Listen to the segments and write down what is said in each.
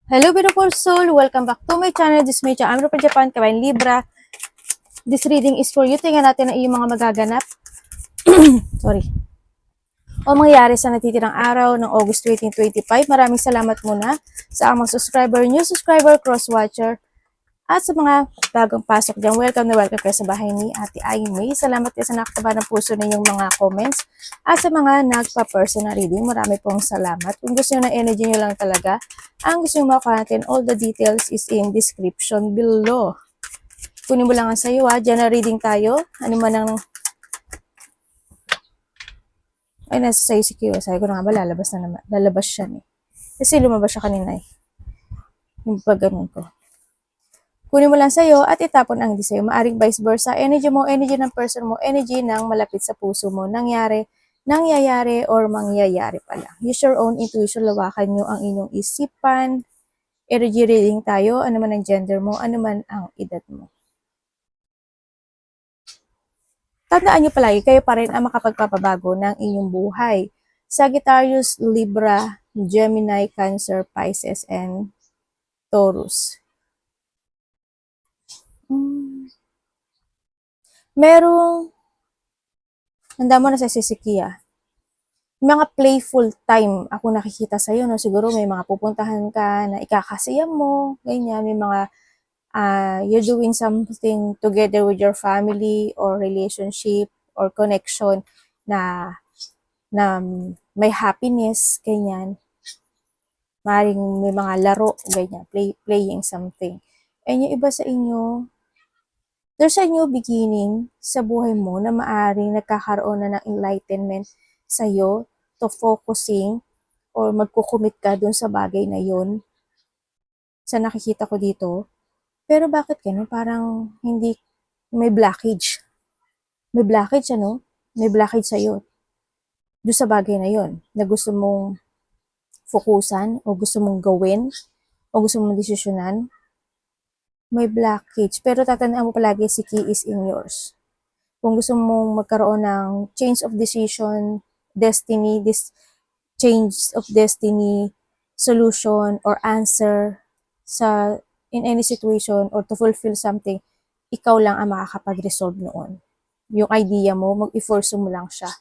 Hello beautiful soul, welcome back to my channel. This is my channel, I'm from Japan, Kabayan Libra. This reading is for you. Tingnan natin ang iyong mga magaganap. Sorry. O mangyayari sa natitirang araw ng August 2025. Maraming salamat muna sa mga subscriber, new subscriber, cross-watcher, at sa mga bagong pasok dyan. Welcome na welcome kayo sa bahay ni Ate Aimee. Salamat kayo sa nakataba ng puso ninyong mga comments. At sa mga nagpa-personal reading, marami pong salamat. Kung gusto nyo na energy nyo lang talaga, ang gusto nyo makuha natin, all the details is in description below. Kunin mo lang ang sayo ha. Diyan na reading tayo. Ano man ang... Ay, nasa sayo si Kyo. Sabi ko na nga ba, lalabas na naman. Lalabas siya eh. Kasi lumabas siya kanina eh. Yung pag ganun ko. Kunin mo lang sa'yo at itapon ang hindi sa'yo. Maaring vice versa. Energy mo, energy ng person mo, energy ng malapit sa puso mo. Nangyayari, or mangyayari pala. Use your own intuition. Lawakan nyo ang inyong isipan. Energy reading tayo. Ano man ang gender mo, ano man ang edad mo. Tandaan nyo palagi, kayo pa rin ang makapagpapabago ng inyong buhay. Sagittarius, Libra, Gemini, Cancer, Pisces, and Taurus. Merong, handa mo na sa sisikiya, mga playful time ako nakikita sa'yo, no? Siguro may mga pupuntahan ka na ikakasiyam mo, ganyan, may mga you're doing something together with your family or relationship or connection na may happiness, ganyan. Maring may mga laro, ganyan, playing something. And yung iba sa inyo, there's a new beginning sa buhay mo na maaring nagkakaroon na ng enlightenment sa'yo to focusing or magkukumit ka dun sa bagay na yun sa nakikita ko dito. Pero bakit ganun? Parang hindi, may blockage. May blockage ano? May blockage sa'yo dun sa bagay na yun na gusto mong fokusan o gusto mong gawin o gusto mong desisyonan. May blockage. Pero tatandaan mo palagi, si key is in yours. Kung gusto mong magkaroon ng change of decision, destiny, this change of destiny, solution, or answer sa in any situation or to fulfill something, ikaw lang ang makakapag-resolve noon. Yung idea mo, mag-i-force mo lang siya.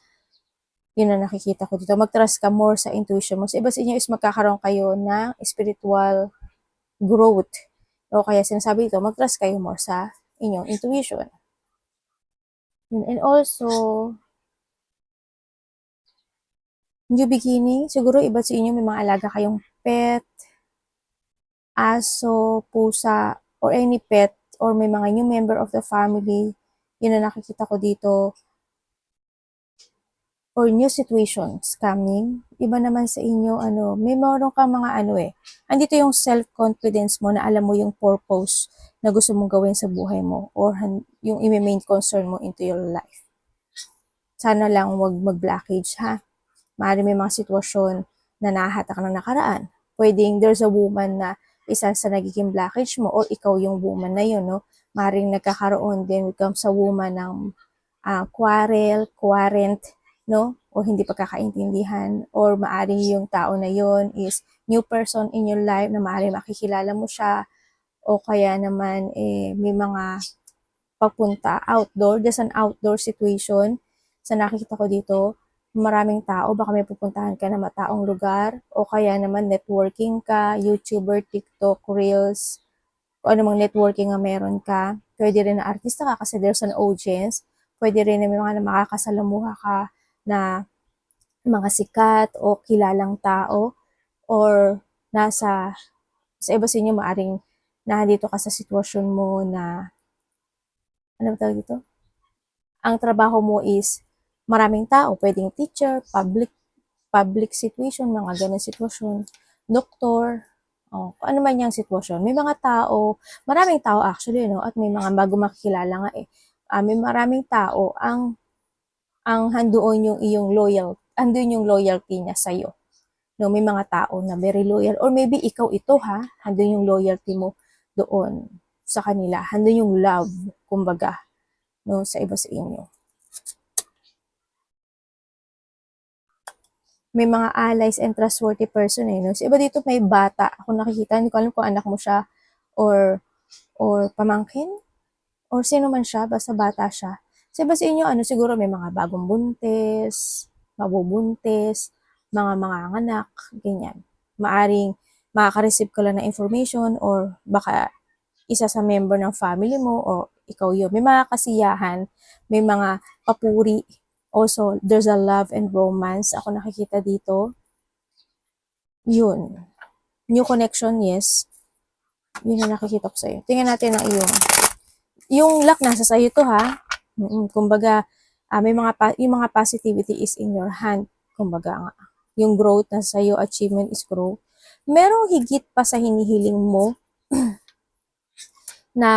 Yun ang nakikita ko dito. Mag-trust ka more sa intuition mo. Sa iba sa inyo is magkakaroon kayo ng spiritual growth. O kaya sinasabi dito, mag-trust kayo more sa inyong intuition. And also, new beginning, siguro iba sa inyo may mga alaga kayong pet, aso, pusa, or any pet, or may mga new member of the family, yun na nakikita ko dito, or new situations coming. Iba naman sa inyo, may meron kang mga andito yung self-confidence mo na alam mo yung purpose na gusto mong gawin sa buhay mo, or yung i-main concern mo into your life. Sana lang wag mag-blockage ha. Maaari may mga sitwasyon na nahahatak ng nakaraan. Pwedeng there's a woman na isa sa nagiging blockage mo or ikaw yung woman na yun, no? Maaaring nagkakaroon din sa woman ng quarrel, quarrent, no? O hindi pagkakaintindihan, or maaaring yung tao na yun is new person in your life na maaaring makikilala mo siya, o kaya naman may mga pagpunta outdoor, there's an outdoor situation sa nakikita ko dito. Maraming tao, baka may pupuntahan ka na mataong lugar, o kaya naman networking ka, YouTuber, TikTok, Reels, o anumang networking nga meron ka. Pwede rin na artista ka kasi there's an audience. Pwede rin na may mga makakasalamuha ka na mga sikat o kilalang tao, or sa iba sa inyo maaring nandito ka sa sitwasyon mo na ano tawag dito? Ang trabaho mo is maraming tao, pwedeng teacher, public situation, mga ganun sitwasyon, doktor, ano man yung sitwasyon. May mga tao, maraming tao actually, no? At may mga bago makikilala nga eh. May maraming tao ang handoon yung loyalty niya sa'yo. No, may mga tao na very loyal, or maybe ikaw ito ha, handun yung loyalty mo doon sa kanila, handun yung love, kumbaga, no, sa iba sa inyo. may mga allies and trustworthy person eh, no? So, iba dito may bata. Ako nakikita, hindi ko alam kung anak mo siya or pamangkin or sino man siya, basta bata siya. So, iba sa inyo, ano, siguro may mga bagong buntis, mabubuntis, mga anak, ganyan. Maaring makaka-receive ka lang ng information or baka isa sa member ng family mo o ikaw yun. May mga kasiyahan, may mga papuri. Also, there's a love and romance. Ako nakikita dito. Yun. New connection, yes. Yun ang nakikita ko sa'yo. Tingnan natin ang iyong. Yung luck nasa sa'yo to ha. Kumbaga, yung mga positivity is in your hand. Kumbaga nga. Yung growth nasa sa'yo, achievement is growth. Merong higit pa sa hinihiling mo na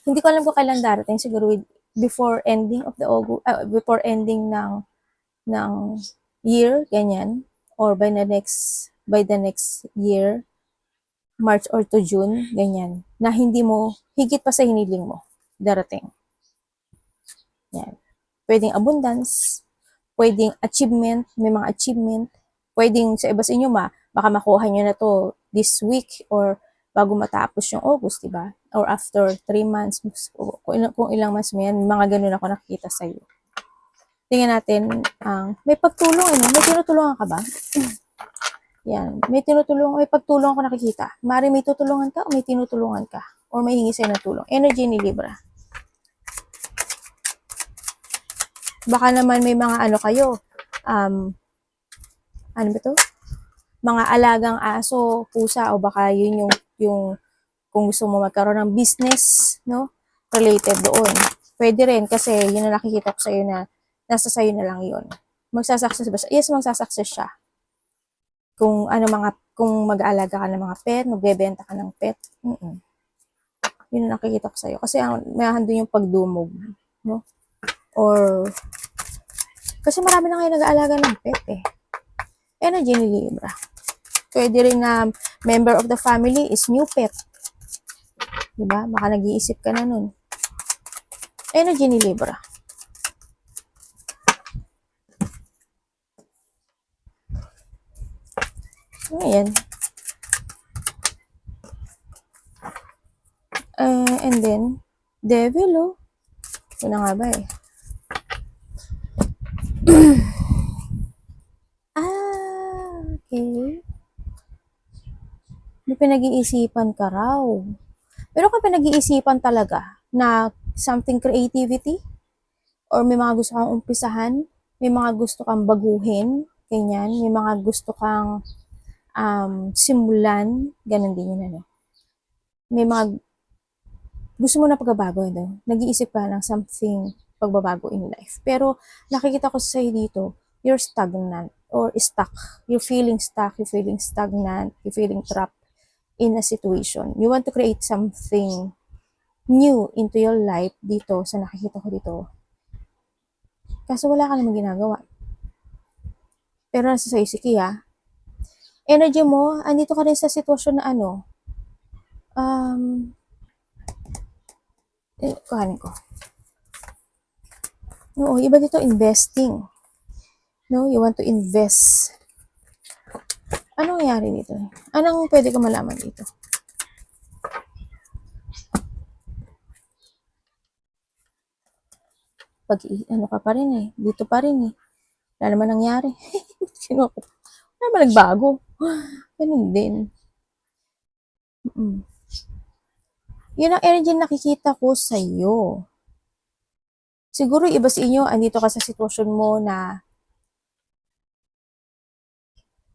hindi ko alam kung kailan darating, siguro before ending of the August, before ending ng year, ganyan, or by the next year, March or to June, ganyan, na hindi mo, higit pa sa hiniling mo, darating. Yan. Pwedeng abundance, pwedeng achievement, may mga achievement, pwedeng sa iba sa inyo baka makuha nyo na to this week or bago matapos yung August, diba? Or after 3 months, kung ilang months mo yan, mga ganun ako nakikita sa iyo. Tingnan natin, may pagtulong, may tinutulungan ka ba? Yan, may pagtulong ako nakikita. Mari may tutulungan ka o may tinutulungan ka or may hingi sa'yo ng tulong. Energy ni Libra. Baka naman may mga ano kayo, ano ba to? Mga alagang aso, pusa, o baka yun yung kung gusto mo magkaroon ng business, no? Related doon. Pwede rin kasi yun na nakikita ko sa'yo na nasa sa'yo na lang yun. Magsasucess ba siya? Yes, magsasucess siya. Kung mag-aalaga ka ng mga pet, magbebenta ka ng pet, yun na nakikita ko sa'yo. Kasi may handun yung pagdumog, no? Or, kasi marami na kayo nag-aalaga ng pet eh. Energy ni Libra. Pwede rin na member of the family is new pet. Diba? Baka nag-iisip ka na nun. Energy ni Libra. Ayan. And then, Devil, oh. Ito na nga ba eh. Okay. May pinag-iisipan ka raw. Pero kung pinag-iisipan talaga na something creativity or may mga gusto kang umpisahan, may mga gusto kang baguhin, ganyan, may mga gusto kang simulan, ganun din yun, ano. May mga gusto mo na pagbabago, no? Nag-iisip ka ng something pagbabago in life. Pero nakikita ko sa iyo dito, you're stagnant or stuck. You're feeling stuck, you're feeling stagnant, you're feeling trapped in a situation. You want to create something new into your life dito sa nakikita ko dito. Kaso wala ka namang ginagawa. Pero nasa sa'yo si Kia, energy mo, andito ka rin sa sitwasyon na ano, kuhanin ko. Oo, iba dito investing. No, you want to invest. Anong nangyari dito? Anong pwede ko malaman dito? Ano ka pa rin eh. Dito pa rin eh. Wala naman nangyari. Sino ako? Wala naman nagbago. Ganun din. Yun ang energy nakikita ko sa iyo. Siguro iba sa inyo, andito ka sa sitwasyon mo na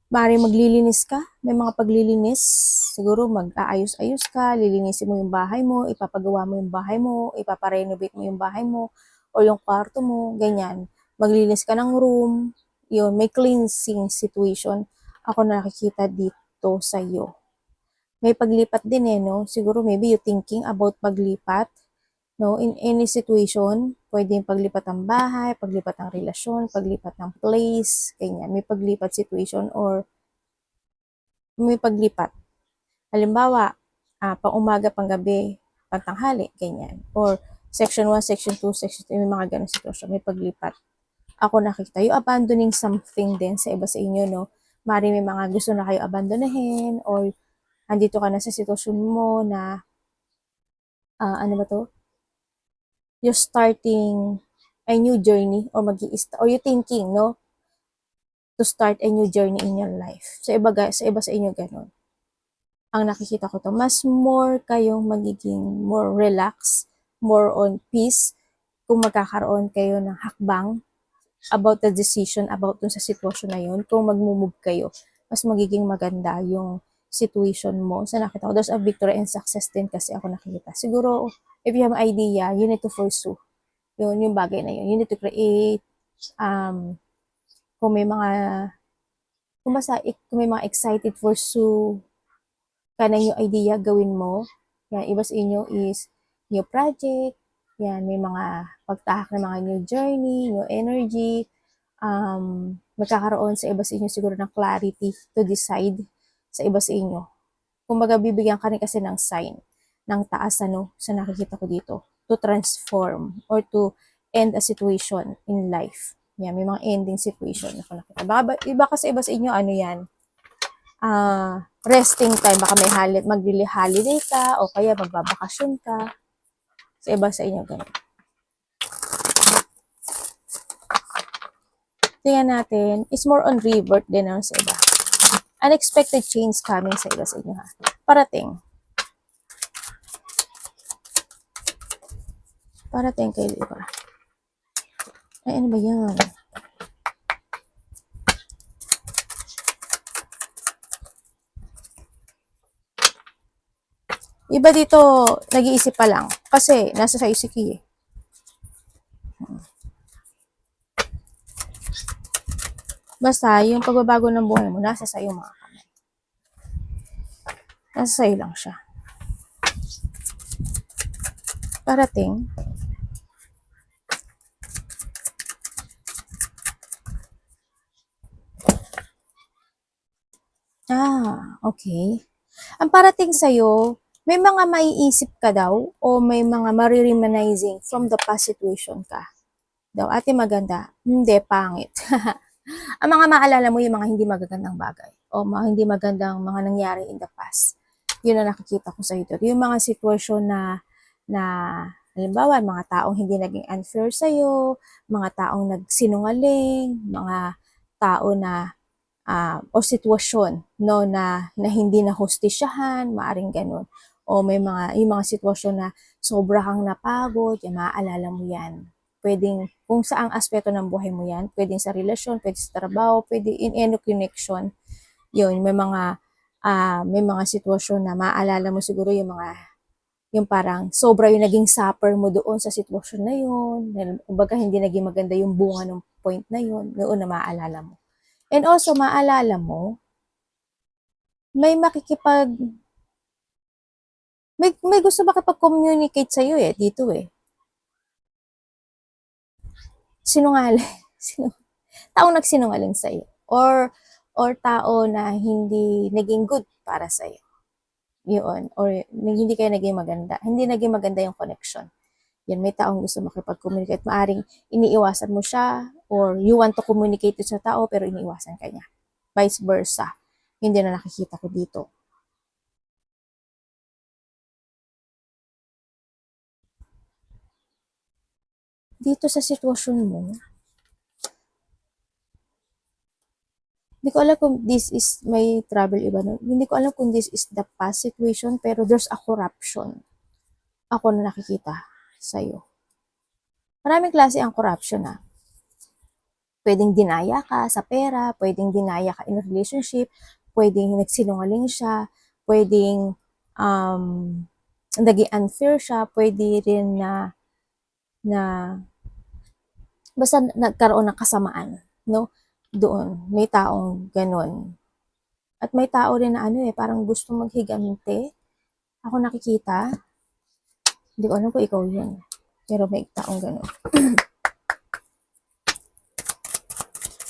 bari maglilinis ka, may mga paglilinis, siguro mag-aayos-ayos ka, lilinisin mo yung bahay mo, ipapagawa mo yung bahay mo, ipaparenovate mo yung bahay mo, o yung kwarto mo, ganyan. Maglilinis ka ng room, yun, may cleansing situation. Ako nakikita dito sa iyo. May paglipat din eh, no? Siguro maybe you thinking about paglipat, no? In any situation, pwedeng paglipat ng bahay, paglipat ng relasyon, paglipat ng place, ganyan. May paglipat situation or may paglipat. Halimbawa, pang umaga, pang gabi, pang tanghali, ganyan. Or section 1, section 2, section 3, may mga ganun sitwasyon, may paglipat. ako nakita. Yung abandoning something din sa iba sa inyo, no? Mari may mga gusto na kayo abandonahin or andito ka na sa sitwasyon mo na, ano ba to? You're starting a new journey or or you thinking, no? To start a new journey in your life. Sa iba sa inyo ganun. Ang nakikita ko to, mas more kayong magiging more relaxed, more on peace kung magkakaroon kayo ng hakbang about the decision, about dun sa sitwasyon na yun, kung mag-move kayo, mas magiging maganda yung situation mo. Sa nakita ko, there's a victory and success din kasi ako nakikita. Siguro, if you have an idea, you need to pursue. Yun, yung bagay na yun. You need to create, kung may mga, kung may mga excited pursue ka na yung idea, gawin mo. Yan, iba sa inyo is new project, yan, may mga pagtahak ng mga new journey, new energy, magkakaroon sa iba sa inyo siguro ng clarity to decide sa iba sa inyo. Kumbaga, bibigyan ka rin kasi ng sign ng taas, ano, sa nakikita ko dito, to transform or to end a situation in life. Yan, may mga ending situation ako nakita. Baka, iba kasi iba sa inyo, ano yan, resting time, baka may holiday ka, o kaya magbabakasyon ka, sa iba sa inyo, ganun. Tingnan natin, is more on revert din ang sa iba. Unexpected change coming sa iba sa inyo, ha. Parating. Parating kayo iba. Ay, ano ba yan? Iba dito, nag-iisip pa lang. Kasi, nasa sa'yo si Ki. Basta, yung pagbabago ng buhay mo, nasa sa'yo mga kamay. Nasa sa'yo lang siya. Parating. Okay. Ang parating sa'yo, may mga maiisip ka daw o may mga marireminizing from the past situation ka. Daw, ate maganda. Hindi, pangit. Ang mga maalala mo yung mga hindi magagandang bagay o mga hindi magandang mga nangyari in the past. Yun ang nakikita ko sa ito. Yung mga sitwasyon na halimbawa, mga taong hindi naging unfair sa'yo, mga taong nagsinungaling, mga tao na o sitwasyon no na hindi na hustisyahan, maaring ganun. O may mga yung mga sitwasyon na sobra kang napagod, yan maaalala mo yan. Pwedeng kung saang aspeto ng buhay mo yan, pwedeng sa relasyon, pwedeng sa trabaho, pwede in any connection. Yun, may mga sitwasyon na maaalala mo siguro yung parang sobra yung naging suffer mo doon sa sitwasyon na yun. Kumbaga hindi naging maganda yung bunga ng point na yun, noon na maaalala mo. And also, maalala mo, may may gusto makipag-communicate sa'yo dito Sinungaling. Taong nagsinungaling sa'yo. Or tao na hindi naging good para sa'yo. Yun. Or hindi kayo naging maganda. Hindi naging maganda yung connection. Yan, may taong gusto makipag-communicate. Maaring iniiwasan mo siya or you want to communicate sa tao pero iniiwasan ka niya. Vice versa. Hindi na nakikita ko dito. Dito sa sitwasyon mo, hindi ko alam kung this is may trouble iba. No? Hindi ko alam kung this is the past situation pero there's a corruption. Ako na nakikita sa'yo. Maraming klase ang corruption Pwedeng dinaya ka sa pera, pwedeng dinaya ka in a relationship, pwedeng nagsinungaling siya, pwedeng naging unfair siya, pwede rin na basta nagkaroon ng kasamaan, no? Doon, may taong ganun. At may tao rin na parang gusto maghigante. Ako nakikita, hindi ko alam kung ikaw yun. Pero may taong ganun.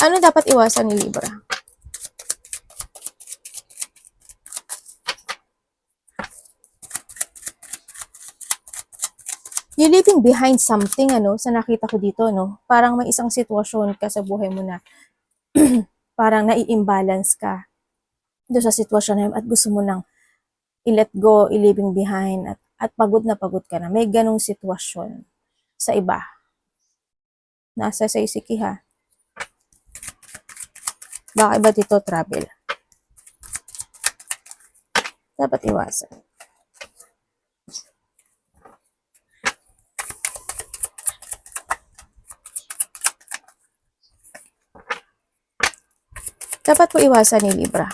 Ano dapat iwasan ni Libra? You're leaving behind something, sa nakita ko dito, parang may isang sitwasyon ka sa buhay mo na parang nai-imbalance ka doon sa sitwasyon na yun at gusto mo nang i-let go, i-leaving behind at pagod na pagod ka na. May ganong sitwasyon sa iba. Nasa sa isiki ha. Baka iba dito travel. Dapat iwasan. Dapat po iwasan ni Libra.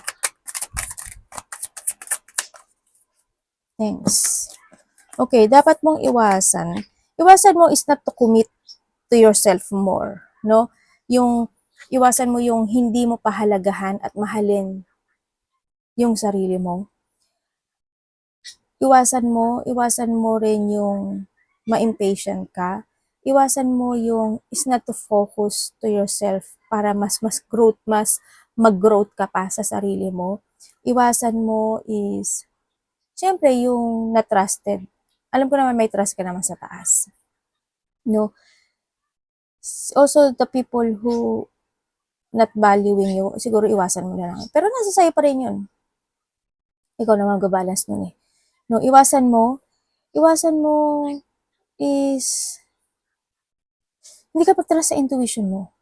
Thanks. Okay, dapat mong iwasan. Iwasan mo is not to commit to yourself more, no? Yung iwasan mo yung hindi mo pahalagahan at mahalin yung sarili mo. Iwasan mo rin yung ma-impatient ka. Iwasan mo yung is not to focus to yourself para mas mag-growth ka pa sa sarili mo. Iwasan mo is syempre yung na-trusted. Alam ko naman may trust ka naman sa taas. No? Also, the people who not valuing you, siguro iwasan mo na lang. Pero nasa sa'yo pa rin yun. Ikaw naman mag-balance nun eh. No, iwasan mo is hindi ka pagtras sa intuition mo.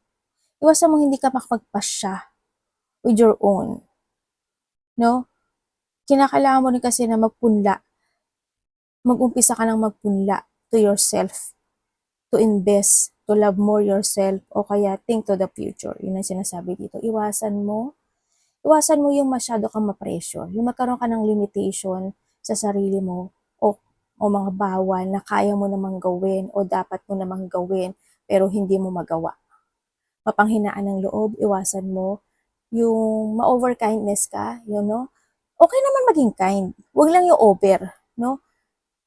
Iwasan mo hindi ka makapagpasya with your own. No? Kinakailangan mo rin kasi na magpunla. Mag-umpisa ka ng magpunla to yourself. To invest, to love more yourself, o kaya think to the future. Yun ang sinasabi dito. Iwasan mo yung masyado kang ma-pressure. Yung magkaroon ka ng limitation sa sarili mo o mga bawal na kaya mo namang gawin o dapat mo namang gawin pero hindi mo magawa. Mapanghinaan ng loob, iwasan mo. Yung ma-over kindness ka, no? Okay naman maging kind. Huwag lang yung over, no?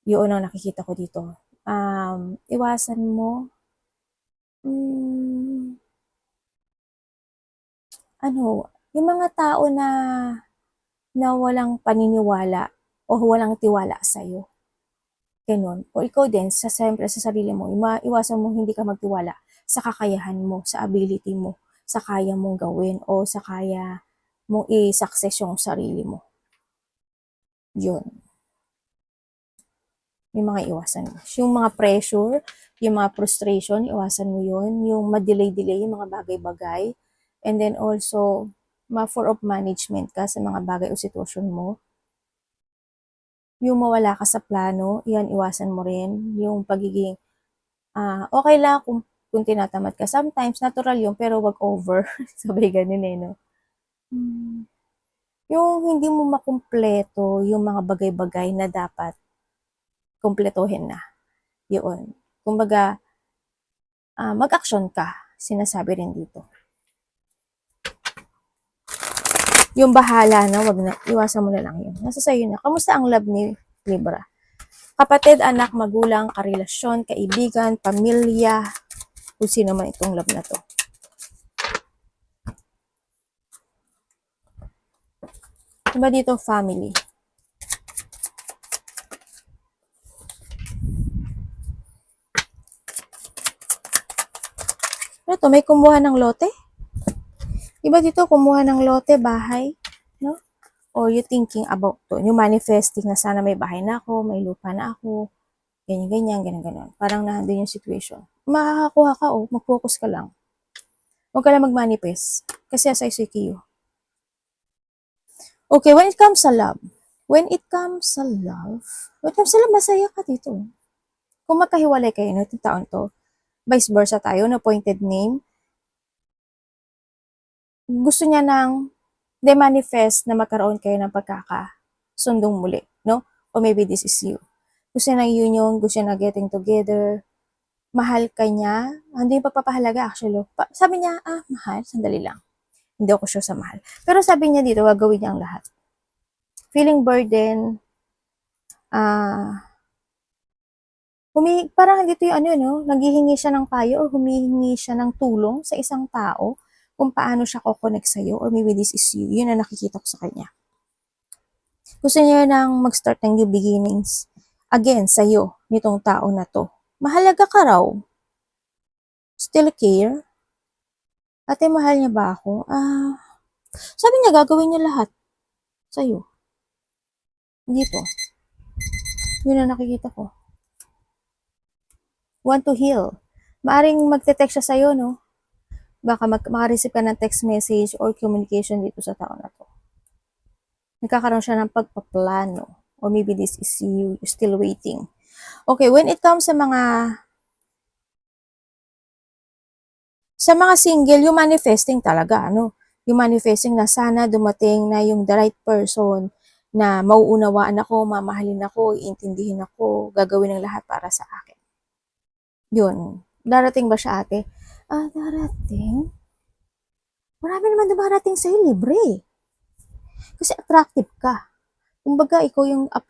Yun ang nakikita ko dito. Iwasan mo, yung mga tao na walang paniniwala o walang tiwala sa'yo. Ganun. O ikaw din, siyempre sa sarili mo, iwasan mo hindi ka magtiwala sa kakayahan mo, sa ability mo, sa kaya mong gawin, o sa kaya mong i-success yung sarili mo. Yun. Yung mga iwasan mo. Yung mga pressure, yung mga frustration, iwasan mo yun. Yung ma-delay-delay, yung mga bagay-bagay. And then also, ma-for of management ka sa mga bagay o sitwasyon mo. Yung mawala ka sa plano, yan iwasan mo rin. Yung pagiging, okay lang kung tinatamad ka. Sometimes, natural yun, pero wag over. Sabay ganun no? Yung hindi mo makumpleto yung mga bagay-bagay na dapat kumpletuhin na. Yun. Kumbaga, mag-action ka. Sinasabi rin dito. Yung bahala na, wag na, iwasan mo na lang yun. Nasa sayo na. Kamusta ang love ni Libra? Kapatid, anak, magulang, karelasyon, kaibigan, pamilya, kung sino man itong love na to. Diba dito, family? Ano to, may kumuha ng lote? Diba dito, kumuha ng lote, bahay, no? Or you thinking about to, yung manifesting na sana may bahay na ako, may lupa na ako, ganyan, ganyan. Parang nandun yung situation. Makakakuha ka, mag-focus ka lang. Huwag ka lang mag-manifest. Kasi as I say to you. Okay, when it comes sa love, masaya ka dito. Kung magkahiwalay kayo no, itong taon to, vice versa tayo, no, appointed name, gusto niya nang de-manifest na magkaroon kayo ng pagkakasundong muli, no? Or maybe this is you. Gusto niya ng union, gusto niya na getting together, mahal ka niya, hindi yung pagpapahalaga actually. Sabi niya, mahal, sandali lang. Hindi ako sure sa mahal. Pero sabi niya dito, gagawin niya ang lahat. Feeling burden, parang dito yung naghihingi siya ng payo or humihingi siya ng tulong sa isang tao kung paano siya ko-connect sa'yo or maybe this is you. Yun ang nakikita ko sa kanya. Gusto niya nang mag-start ng new beginnings again sa'yo, nitong tao na to. Mahalaga ka raw. Still care? Ate, mahal niya ba ako? Sabi niya gagawin niya lahat sa'yo. Dito. Yun ang nakikita ko. Want to heal. Maaring magte-text siya sa'yo, no? Baka makareceive ka ng text message or communication dito sa tao na to. Nagkakaroon siya ng pagpaplano. Or maybe this is you still waiting. Okay, when it comes sa mga single, yung manifesting talaga, ano? Yung manifesting na sana dumating na yung the right person na mauunawaan ako, mamahalin ako, iintindihin ako, gagawin ng lahat para sa akin. Yun. Darating ba siya, ate? Darating? Marami naman dumarating sa'yo, libre. Kasi attractive ka. Kumbaga,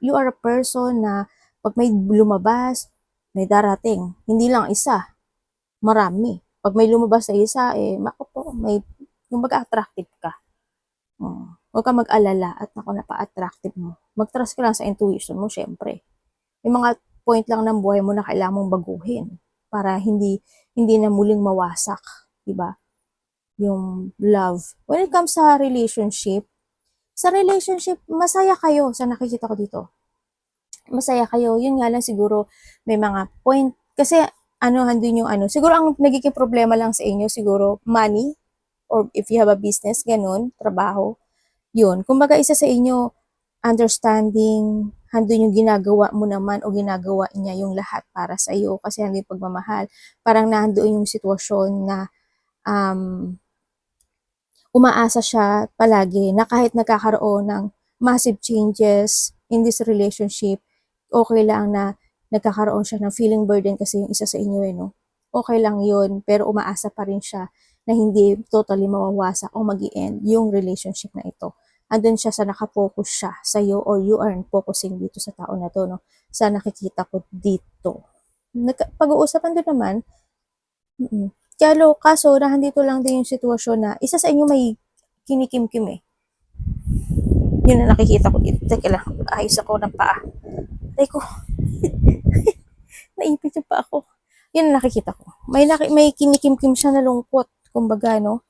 you are a person na pag may lumabas, may darating. Hindi lang isa. Marami. Pag may lumabas sa isa, kumbaga attractive ka. Huwag ka mag-alala at napa-attractive mo. Mag-trust ka lang sa intuition mo, syempre. May mga point lang ng buhay mo na kailangan mong baguhin para hindi na muling mawasak, di ba? Yung love. When it comes sa relationship, masaya kayo sa nakikita ko dito. Masaya kayo. Yun nga lang siguro may mga point. Kasi handun yung siguro ang nagiging problema lang sa inyo, siguro money, or if you have a business, ganun, trabaho. Yun. Kumbaga isa sa inyo, understanding, handun yung ginagawa mo naman o ginagawa niya yung lahat para sa iyo kasi handun yung pagmamahal. Parang nandoon yung sitwasyon na umaasa siya palagi na kahit nagkakaroon ng massive changes in this relationship, okay lang na nagkakaroon siya ng feeling burden kasi yung isa sa inyo no? Okay lang yun, pero umaasa pa rin siya na hindi totally mawawasak o mag-i-end yung relationship na ito. Andun siya sa nakafocus siya sa iyo or you are focusing dito sa tao na to, no? Sa nakikita ko dito. Pag-uusapan doon naman, kaso nandito lang din yung sitwasyon na isa sa inyo may kinikimkim eh. Yun na nakikita ko dito. Teka lang, ayos ako ng paa. Teko. Naipit yung paa ko. Yun na nakikita ko. May kinikimkim siya na lungkot. Kumbaga, no?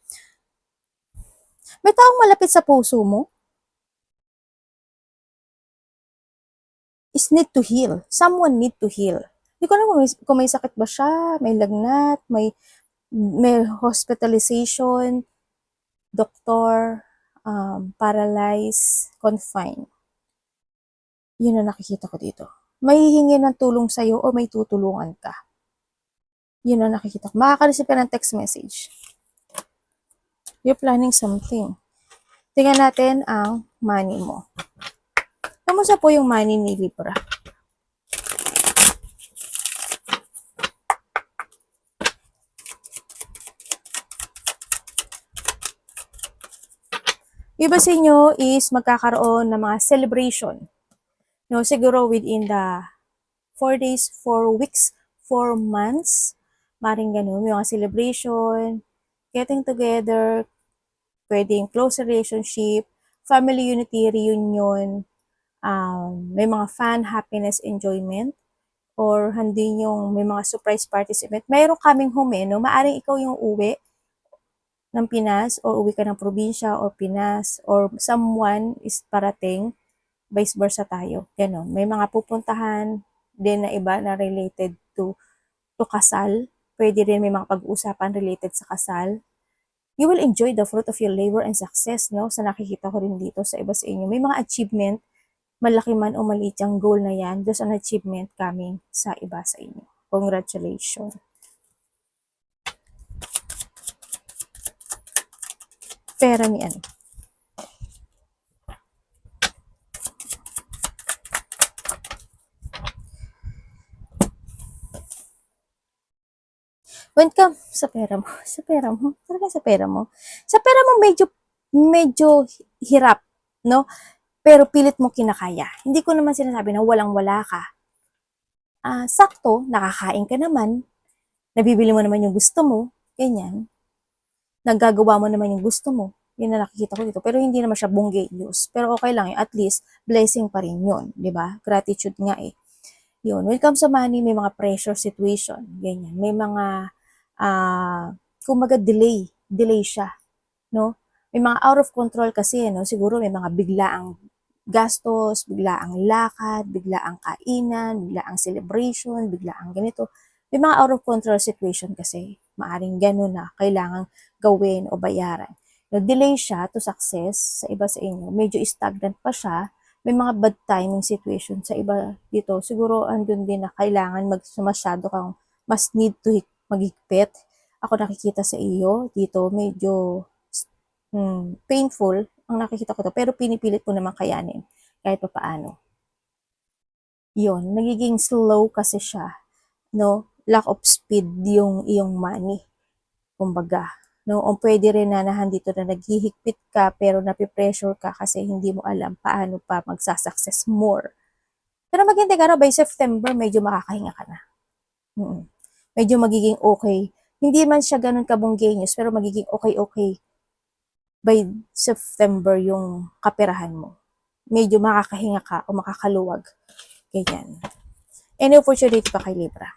May taong malapit sa puso mo is need to heal. Someone need to heal. Hindi ko alam kung may sakit ba siya, may lagnat, may hospitalization, doctor, paralyzed, confined. Yun na nakikita ko dito. May hihingi ng tulong sa'yo o may tutulungan ka. Yun na nakikita ko. Makaka-receive ka ng text message. You're planning something. Tingnan natin ang money mo. Kamusta po yung money ni Libra? Iba sa inyo is magkakaroon ng mga celebration. No, siguro within the 4 days, 4 weeks, 4 months, maring ganun, may mga celebration, getting together, pwedeng close relationship, family unity, reunion, may mga fun, happiness, enjoyment, or hindi yung may mga surprise parties event. Mayroon kaming home no? Maaring ikaw yung uwi ng Pinas or uwi ka ng probinsya or Pinas or someone is parating, vice versa tayo. Ganon. May mga pupuntahan din na iba na related to kasal. Pwede rin may mga pag-uusapan related sa kasal. You will enjoy the fruit of your labor and success, no? Sa nakikita ko rin dito sa iba sa inyo. May mga achievement, malaki man o maliit yung goal na yan, there's an achievement coming sa iba sa inyo. Congratulations. Pera ni ano? When come sa pera mo, talaga sa pera mo medyo hirap, no? Pero pilit mo kinakaya. Hindi ko naman sinasabi na walang-wala ka. Sakto, nakakain ka naman, nabibili mo naman yung gusto mo, ganyan. Naggagawa mo naman yung gusto mo. Yun na nakikita ko dito. Pero hindi naman siya bonggacious. Pero okay lang yun. At least, blessing pa rin yun. Diba? Gratitude nga eh. Yun. When it comes sa money, may mga pressure situation. Ganyan. May mga, kumbaga delay siya, no? May mga out of control kasi, no? Siguro may mga biglaang gastos, biglaang lakad, biglaang kainan, biglaang celebration, biglaang ganito. May mga out of control situation kasi. Maaring ganun na kailangang gawin o bayaran. No, delay siya to success sa iba sa inyo. Medyo stagnant pa siya. May mga bad timing situation sa iba dito. Siguro andun din na kailangan masyado kang mas need to maghigpit. Ako nakikita sa iyo dito medyo painful ang nakikita ko to, pero pinipilit mo naman kayanin kahit pa paano. Yun, nagiging slow kasi siya, no? Lack of speed yung iyong money, kumbaga. No, o pwede rin na nandito na naghihigpit ka pero napipressure ka kasi hindi mo alam paano pa magsasuccess more. Pero maghintay ka na, by September, medyo makakahinga ka na. Medyo magiging okay. Hindi man siya ganun kabonggenyos, pero magiging okay by September yung kaperahan mo. Medyo makakahinga ka o makakaluwag. Ganyan. Any opportunity pa kay Libra.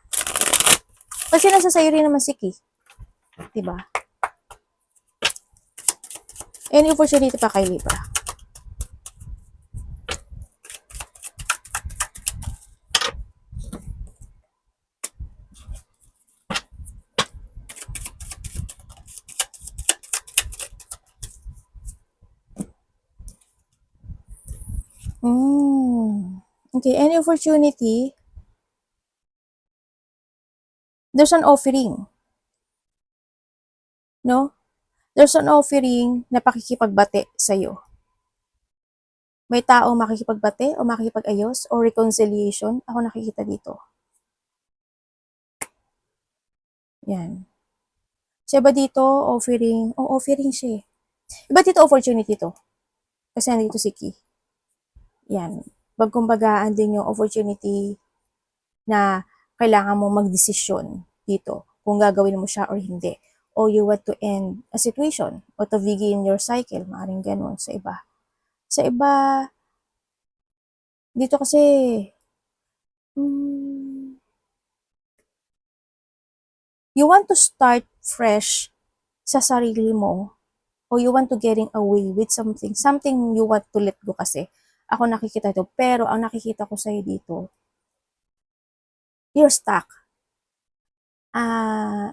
Kasi nasa sayo rin naman si Ki. Diba? Any opportunity pa kay Libra. Okay, any opportunity, there's an offering. No? There's an offering na pakikipagbate sa'yo. May tao makikipagbate o makikipag-ayos o reconciliation. Ako nakikita dito. Yan. Siya ba dito, offering? Offering siya. Iba dito opportunity to. Kasi nandito si Ki. Yan. Kumbaga, andin yung opportunity na kailangan mo magdesisyon dito kung gagawin mo siya or hindi. O you want to end a situation o to begin your cycle. Maaring ganun sa iba. Sa iba, dito kasi, you want to start fresh sa sarili mo o you want to getting away with something you want to let go kasi. Ako nakikita ito, pero ang nakikita ko sa'yo dito, you're stuck.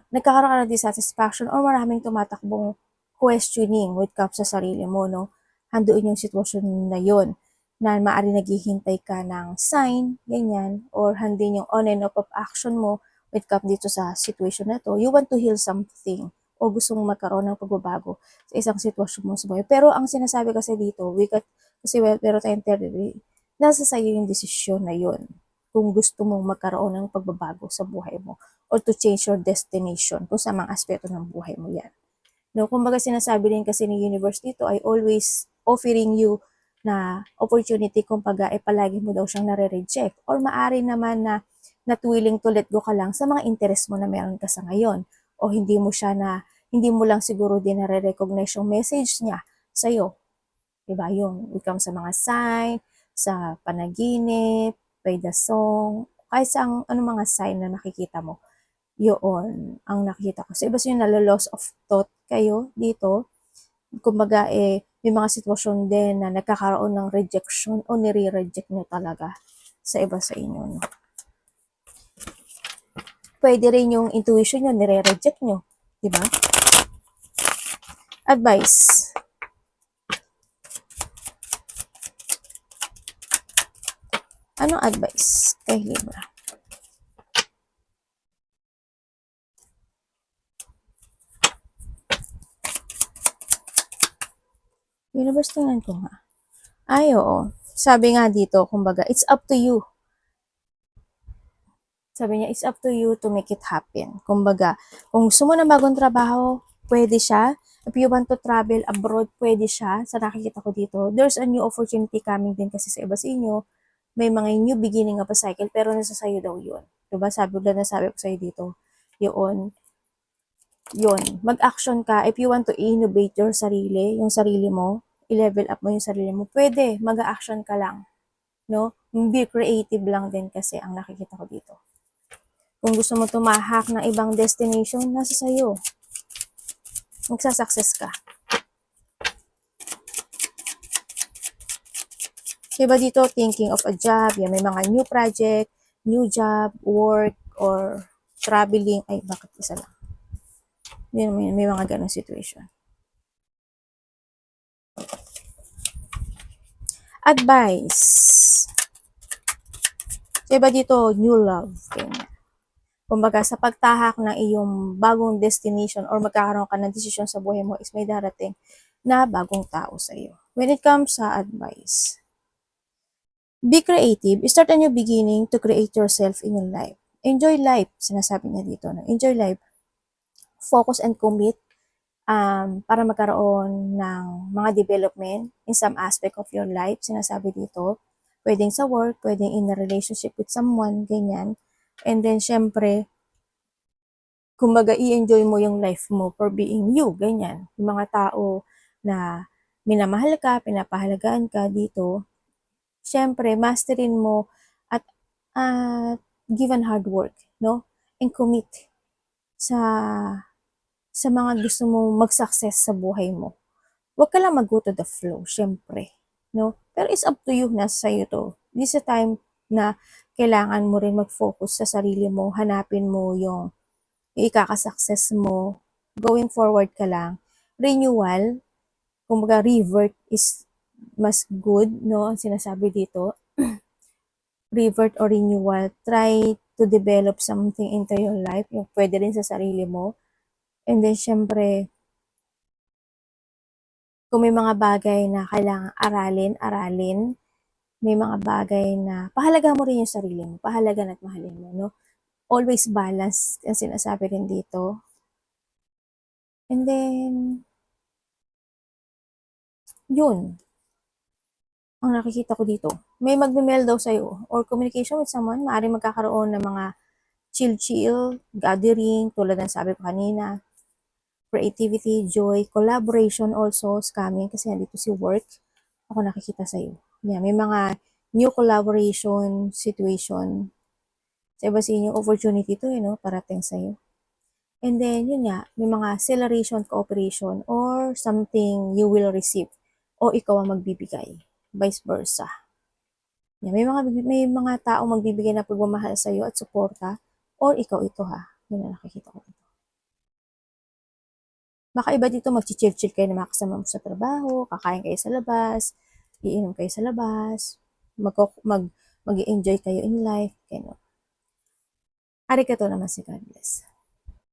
Nagkakaroon ka ng dissatisfaction or maraming tumatakbong questioning with comes sa sarili mo, no? Handuin yung sitwasyon na yon na maaari naghihintay ka ng sign, ganyan, or handin yung on and off of action mo with comes dito sa situation na to. You want to heal something o gusto mong magkaroon ng pagbabago sa isang sitwasyon mo sa buhay. Pero ang sinasabi kasi dito, kasi pero tayong territory, nasa sa'yo yung desisyon na yun kung gusto mong magkaroon ng pagbabago sa buhay mo or to change your destination kung sa mga aspeto ng buhay mo yan. No, kumbaga sinasabi rin kasi ni universe dito ay always offering you na opportunity kumbaga ay palagi mo daw siyang nare-reject or maari naman na not willing to let go ka lang sa mga interest mo na meron ka sa ngayon o hindi mo lang siguro din nare-recognize yung message niya sa'yo. Diba? Yung ikaw sa mga sign, sa panaginip, by the song, kahit sa mga sign na nakikita mo. Yun ang nakikita ko. So, iba yung nalo-loss of thought kayo dito. Kumbaga, may mga sitwasyon din na nagkakaroon ng rejection o nire-reject nyo talaga sa iba sa inyo. No? Pwede rin yung intuition nyo, nire-reject nyo. Diba? Advice. Anong advice kay Libra? Universe, tingnan ko nga. Ay, oo. Sabi nga dito, kumbaga, it's up to you. Sabi niya, it's up to you to make it happen. Kumbaga, kung gusto mo ng bagong trabaho, pwede siya. If you want to travel abroad, pwede siya. Sa nakikita ko dito, there's a new opportunity coming din kasi sa iba sa inyo. May mga new beginning of a cycle, pero nasa sayo daw yun. Diba? Sabi ko sa'yo dito, yun. Mag-action ka. If you want to innovate your sarili, yung sarili mo, i-level up mo yung sarili mo, pwede, mag-action ka lang. No? Be creative lang din kasi ang nakikita ko dito. Kung gusto mo tumahak ng ibang destination, nasa sayo. Magsasucess ka. Diba dito, thinking of a job, yan, may mga new project, new job, work, or traveling. Ay, bakit isa lang? May mga ganong situation. Advice. Diba dito, new love. Ganyan. Kumbaga, sa pagtahak ng iyong bagong destination or magkakaroon ka ng desisyon sa buhay mo is may darating na bagong tao sa iyo. When it comes sa advice, be creative. Start a new beginning to create yourself in your life. Enjoy life. Sinasabi niya dito. No? Enjoy life. Focus and commit para magkaroon ng mga development in some aspect of your life. Sinasabi dito. Pwedeng sa work, pwedeng in a relationship with someone, ganyan. And then, syempre, kumbaga, i-enjoy mo yung life mo for being you, ganyan. Yung mga tao na minamahal ka, pinapahalagaan ka dito, syempre, masterin mo at given hard work, no? And commit sa mga gusto mong mag-success sa buhay mo. Huwag ka lang mag-go to the flow, syempre, no? Pero it's up to you, nasa sa'yo to. This is a time na kailangan mo rin mag-focus sa sarili mo, hanapin mo yung ikaka-success mo, going forward ka lang. Renewal, kumbaga revert is mas good, no? Ang sinasabi dito, revert or renewal, try to develop something into your life, yung pwede rin sa sarili mo. And then, syempre, kung may mga bagay na kailangan aralin, may mga bagay na pahalaga mo rin yung sarili mo, pahalagan at mahalin mo, no? Always balance, ang sinasabi rin dito. And then, yun, ang nakikita ko dito. May magme-mail daw sa'yo or communication with someone, maaaring magkakaroon ng mga chill-chill, gathering, tulad ng sabi ko kanina, creativity, joy, collaboration also, scamming, kasi nandito si work, ako nakikita sa'yo. Yeah, may mga new collaboration situation, sa iba sa inyo, opportunity to, no, parating sa'yo. And then, yun nga, may mga acceleration, cooperation, or something you will receive, o ikaw ang magbibigay, vice versa. Yeah, may mga tao magbibigay ng pagmamahal sa iyo at suporta, or ikaw ito ha. Yun ang nakikita ko dito. Baka iba dito magchichill-chill kayo ng mga kasama mo sa trabaho, kakain kayo sa labas, iinom kayo sa labas, mag-enjoy kayo in life, gano'n. Arigatou naman si God bless.